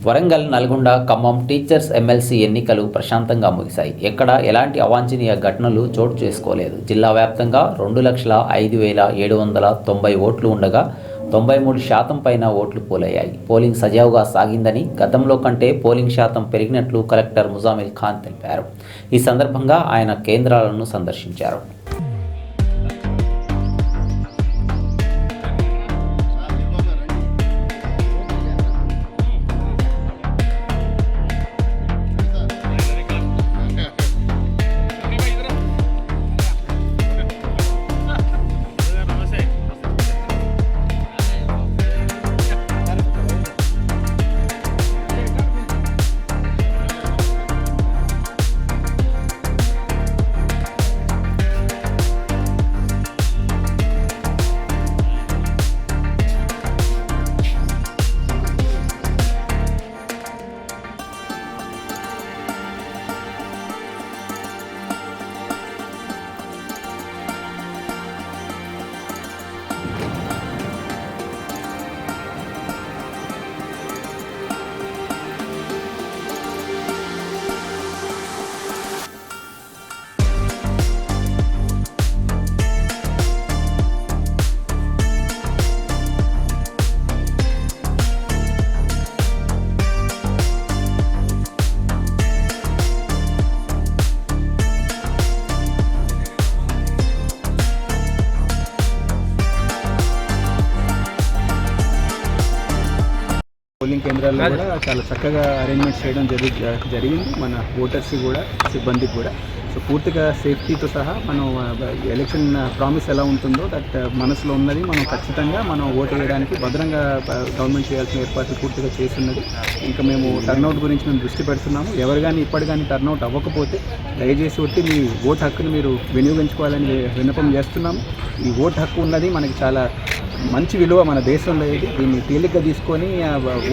Warangal, Nalgonda, Khammam teachers MLC ఎన్నికలు ప్రశాంతంగా ముగిశాయి. ఎక్కడా ఎలాంటి అవాంఛనీయ ఘటనలు చోటు చేసుకోలేదు. జిల్లా వ్యాప్తంగా 2,05,790 ఓట్లు ఉండగా 93% పైన ఓట్లు పోలయ్యాయి. పోలింగ్ సజావుగా సాగిందని, గతంలో కంటే పోలింగ్ శాతం పెరిగినట్లు కలెక్టర్ ముజామిల్ ఖాన్ తెలిపారు. ఈ సందర్భంగా ఆయన కేంద్రాలను సందర్శించారు. పోలింగ్ కేంద్రాల్లో కూడా చాలా చక్కగా అరేంజ్మెంట్స్ చేయడం జరిగింది. మన ఓటర్స్కి కూడా, సిబ్బందికి కూడా. సో పూర్తిగా సేఫ్టీతో సహా మనం ఎలక్షన్ ప్రామిస్ ఎలా ఉంటుందో దట్ మనసులో ఉన్నది మనం ఖచ్చితంగా మనం ఓటు వేయడానికి భద్రంగా గవర్నమెంట్ చేయాల్సిన ఏర్పాట్లు పూర్తిగా చేస్తున్నది. ఇంకా మేము టర్నౌట్ గురించి మేము దృష్టి పెడుతున్నాము. ఎవరు కానీ ఇప్పటి కానీ టర్నౌట్ అవ్వకపోతే దయచేసి ఒట్టి మీ ఓటు హక్కును మీరు వినియోగించుకోవాలని విన్నపం చేస్తున్నాము. ఈ ఓటు హక్కు ఉన్నది మనకి చాలా మంచి విలువ మన దేశంలో. ఇది దీన్ని తేలిగ్గా తీసుకొని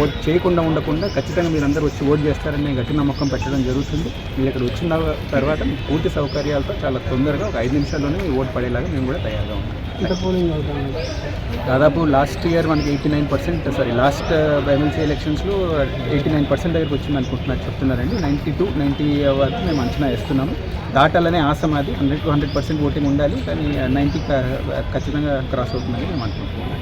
ఓట్ చేయకుండా ఉండకుండా ఖచ్చితంగా మీరందరూ వచ్చి ఓట్ చేస్తారని గట్టి నమ్మకం పెట్టడం జరుగుతుంది. మీరు ఇక్కడ వచ్చిన తర్వాత పూర్తి సౌకర్యాలతో చాలా తొందరగా ఒక 5 నిమిషాల్లోనే మీ ఓటు పడేలాగా మేము కూడా తయారుగా ఉన్నాం. దాదాపు లాస్ట్ ఇయర్ మనకి 89%, లాస్ట్ ఎమ్మెల్సీ ఎలక్షన్స్లో 89% దగ్గరికి వచ్చింది అనుకుంటున్నారు, చెప్తున్నారండి. 90 వరకు మేము అంచనా వేస్తున్నాము. దాటాలనే ఆశ మాది. 100% ఓటింగ్ ఉండాలి, కానీ 90 ఖచ్చితంగా క్రాస్ అవుతుందని మేము అనుకుంటున్నాం.